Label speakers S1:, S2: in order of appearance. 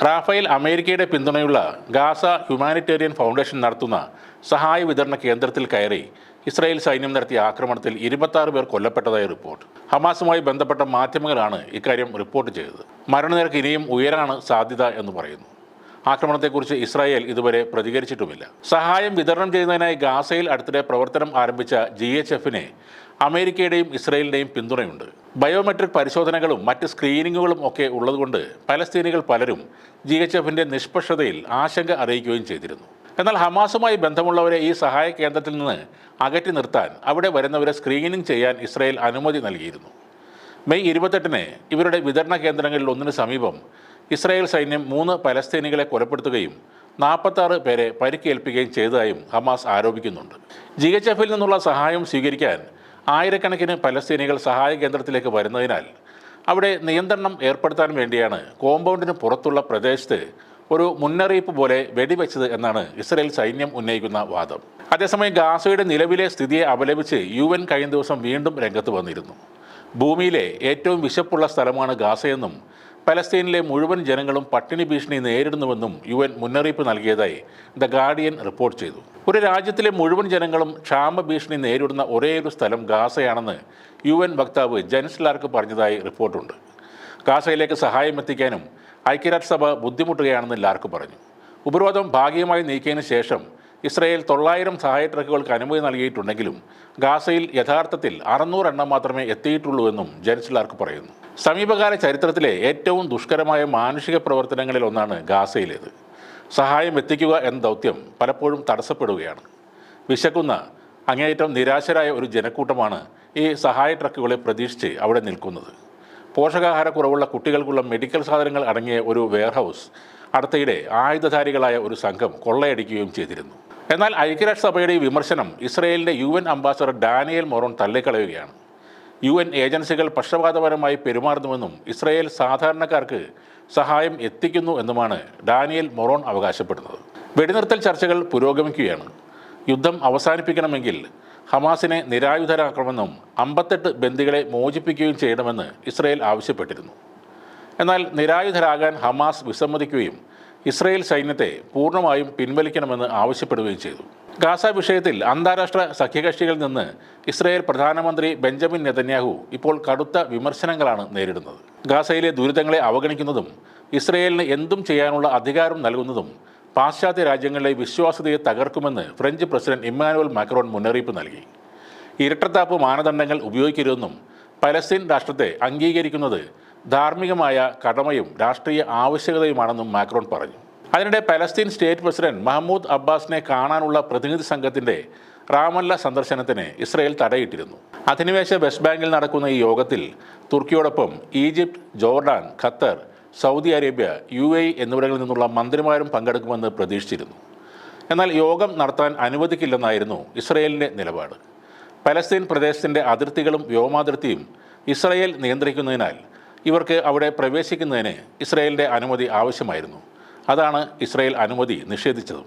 S1: Rafale അമേരിക്കയുടെ പിന്തുണയുള്ള Gaza humanitarian foundation നടത്തുന്ന സഹായ വിതരണ കേന്ദ്രത്തിൽ കയറി ഇസ്രായേൽ സൈന്യം നടത്തിയ ആക്രമണത്തിൽ 26 പേർ കൊല്ലപ്പെട്ടതായി റിപ്പോർട്ട്. ഹമാസുമായി ബന്ധപ്പെട്ട മാധ്യമങ്ങളാണ് ഇക്കാര്യം റിപ്പോർട്ട് ചെയ്തത്. മരണനിരക്ക് ഇനിയും ഉയരാനാണ് സാധ്യത എന്ന് പറയുന്നു. ആക്രമണത്തെക്കുറിച്ച് ഇസ്രായേൽ ഇതുവരെ പ്രതികരിച്ചിട്ടുമില്ല. സഹായം വിതരണം ചെയ്യുന്നതിനായി ഗാസയിൽ അടുത്തിടെ പ്രവർത്തനം ആരംഭിച്ച GHFന് അമേരിക്കയുടെയും ഇസ്രായേലിൻ്റെയും പിന്തുണയുണ്ട്. ബയോമെട്രിക് പരിശോധനകളും മറ്റ് സ്ക്രീനിങ്ങുകളും ഒക്കെ ഉള്ളതുകൊണ്ട് പലസ്തീനികൾ പലരും GHFന്റെ നിഷ്പക്ഷതയിൽ ആശങ്ക അറിയിക്കുകയും ചെയ്തിരുന്നു. എന്നാൽ ഹമാസുമായി ബന്ധമുള്ളവരെ ഈ സഹായ കേന്ദ്രത്തിൽ നിന്ന് അകറ്റി നിർത്താൻ അവിടെ വരുന്നവരെ സ്ക്രീനിംഗ് ചെയ്യാൻ ഇസ്രായേൽ അനുമതി നൽകിയിരുന്നു. മെയ് 28-ന് ഇവരുടെ വിതരണ കേന്ദ്രങ്ങളിൽ ഒന്നിന് സമീപം ഇസ്രായേൽ സൈന്യം 3 പലസ്തീനികളെ കൊലപ്പെടുത്തുകയും 46 പേരെ പരിക്കേൽപ്പിക്കുകയും ചെയ്തതായും ഹമാസ് ആരോപിക്കുന്നുണ്ട്. GHFൽ നിന്നുള്ള സഹായം സ്വീകരിക്കാൻ ആയിരക്കണക്കിന് പലസ്തീനികൾ സഹായ കേന്ദ്രത്തിലേക്ക് വരുന്നതിനാൽ അവിടെ നിയന്ത്രണം ഏർപ്പെടുത്താൻ വേണ്ടിയാണ് കോമ്പൗണ്ടിന് പുറത്തുള്ള പ്രദേശത്ത് ഒരു മുന്നറിയിപ്പ് പോലെ വെടിവെച്ചത് എന്നാണ് ഇസ്രായേൽ സൈന്യം ഉന്നയിക്കുന്ന വാദം. അതേസമയം ഗാസയുടെ നിലവിലെ സ്ഥിതിയെ അപലപിച്ച് UN കഴിഞ്ഞ ദിവസം വീണ്ടും രംഗത്ത് വന്നിരുന്നു. ഭൂമിയിലെ ഏറ്റവും വിശപ്പുള്ള സ്ഥലമാണ് ഗാസയെന്നും പലസ്തീനിലെ മുഴുവൻ ജനങ്ങളും പട്ടിണി ഭീഷണി നേരിടുന്നുവെന്നും UN മുന്നറിയിപ്പ് നൽകിയതായി ദ ഗാർഡിയൻ റിപ്പോർട്ട് ചെയ്തു. ഒരു രാജ്യത്തിലെ മുഴുവൻ ജനങ്ങളും ക്ഷാമ ഭീഷണി നേരിടുന്ന ഒരേയൊരു സ്ഥലം ഗാസയാണെന്ന് UN വക്താവ് ജെൻസ് ലാർക്ക് പറഞ്ഞതായി റിപ്പോർട്ടുണ്ട്. ഗാസയിലേക്ക് സഹായം എത്തിക്കാനും ഐക്യരാഷ്ട്രസഭ ബുദ്ധിമുട്ടുകയാണെന്ന് ലാർക്ക് പറഞ്ഞു. ഉപരോധം ഭാഗികമായി നീക്കിയതിന് ശേഷം ഇസ്രായേൽ 900 സഹായ ട്രക്കുകൾക്ക് അനുമതി നൽകിയിട്ടുണ്ടെങ്കിലും ഗാസയിൽ യഥാർത്ഥത്തിൽ 600 എണ്ണം മാത്രമേ എത്തിയിട്ടുള്ളൂവെന്നും ജെൻസ് ലാർക്ക് പറയുന്നു. സമീപകാല ചരിത്രത്തിലെ ഏറ്റവും ദുഷ്കരമായ മാനുഷിക പ്രവർത്തനങ്ങളിൽ ഒന്നാണ് ഗാസയിലേത്. സഹായം എത്തിക്കുക എന്ന ദൗത്യം പലപ്പോഴും തടസ്സപ്പെടുകയാണ്. വിശക്കുന്ന അങ്ങേയറ്റം നിരാശരായ ഒരു ജനക്കൂട്ടമാണ് ഈ സഹായ ട്രക്കുകളെ പ്രതീക്ഷിച്ച് അവിടെ നിൽക്കുന്നത്. പോഷകാഹാരക്കുറവുള്ള കുട്ടികൾക്കുള്ള മെഡിക്കൽ സാധനങ്ങൾ അടങ്ങിയ ഒരു വെയർഹൗസ് അടുത്തയിടെ ആയുധധാരികളായ ഒരു സംഘം കൊള്ളയടിക്കുകയും ചെയ്തിരുന്നു. എന്നാൽ ഐക്യരാഷ്ട്രസഭയുടെ ഈ വിമർശനം ഇസ്രായേലിൻ്റെ UN അംബാസഡർ ഡാനിയൽ മൊറോൺ തള്ളിക്കളയുകയാണ്. UN ഏജൻസികൾ പക്ഷപാതപരമായി പെരുമാറുന്നുവെന്നും ഇസ്രായേൽ സാധാരണക്കാർക്ക് സഹായം എത്തിക്കുന്നു എന്നുമാണ് ഡാനിയൽ മൊറോൺ അവകാശപ്പെടുന്നത്. വെടിനിർത്തൽ ചർച്ചകൾ പുരോഗമിക്കുകയാണ്. യുദ്ധം അവസാനിപ്പിക്കണമെങ്കിൽ ഹമാസിനെ നിരായുധരാക്കണമെന്നും 58 ബന്ദികളെ മോചിപ്പിക്കുകയും ചെയ്യണമെന്ന് ഇസ്രായേൽ ആവശ്യപ്പെട്ടിരുന്നു. എന്നാൽ നിരായുധരാകാൻ ഹമാസ് വിസമ്മതിക്കുകയും ഇസ്രായേൽ സൈന്യത്തെ പൂർണ്ണമായും പിൻവലിക്കണമെന്ന് ആവശ്യപ്പെടുകയും ചെയ്തു. ഗാസ വിഷയത്തിൽ അന്താരാഷ്ട്ര സഖ്യകക്ഷികളിൽ നിന്ന് ഇസ്രായേൽ പ്രധാനമന്ത്രി ബെഞ്ചമിൻ നെതന്യാഹു ഇപ്പോൾ കടുത്ത വിമർശനങ്ങളാണ് നേരിടുന്നത്. ഗാസയിലെ ദുരിതങ്ങളെ അവഗണിക്കുന്നതും ഇസ്രായേലിന് എന്തും ചെയ്യാനുള്ള അധികാരം നൽകുന്നതും പാശ്ചാത്യ രാജ്യങ്ങളിലെ വിശ്വാസ്യതയെ തകർക്കുമെന്ന് ഫ്രഞ്ച് പ്രസിഡന്റ് ഇമ്മാനുവൽ മാക്രോൺ മുന്നറിയിപ്പ് നൽകി. ഇരട്ടത്താപ്പ് മാനദണ്ഡങ്ങൾ ഉപയോഗിക്കരുതെന്നും പലസ്തീൻ രാഷ്ട്രത്തെ അംഗീകരിക്കുന്നത് ധാർമ്മികമായ കടമയും രാഷ്ട്രീയ ആവശ്യകതയുമാണെന്നും മാക്രോൺ പറഞ്ഞു. അതിനിടെ പലസ്തീൻ സ്റ്റേറ്റ് പ്രസിഡന്റ് മഹ്മൂദ് അബ്ബാസിനെ കാണാനുള്ള പ്രതിനിധി സംഘത്തിൻ്റെ റാമല്ല സന്ദർശനത്തിന് ഇസ്രായേൽ തടയിട്ടിരുന്നു. അധിനിവേശ വെസ്റ്റ് ബാങ്കിൽ നടക്കുന്ന ഈ യോഗത്തിൽ തുർക്കിയോടൊപ്പം Egypt, Jordan, Qatar, Saudi Arabia, UAE എന്നിവിടങ്ങളിൽ നിന്നുള്ള മന്ത്രിമാരും പങ്കെടുക്കുമെന്ന് പ്രതീക്ഷിച്ചിരുന്നു. എന്നാൽ യോഗം നടത്താൻ അനുവദിക്കില്ലെന്നായിരുന്നു ഇസ്രായേലിൻ്റെ നിലപാട്. പലസ്തീൻ പ്രദേശത്തിൻ്റെ അതിർത്തികളും വ്യോമാതിർത്തിയും ഇസ്രായേൽ നിയന്ത്രിക്കുന്നതിനാൽ ഇവർക്ക് അവിടെ പ്രവേശിക്കുന്നതിന് ഇസ്രായേലിൻ്റെ അനുമതി ആവശ്യമായിരുന്നു. അതാണ് ഇസ്രായേൽ അനുമതി നിഷേധിച്ചതും.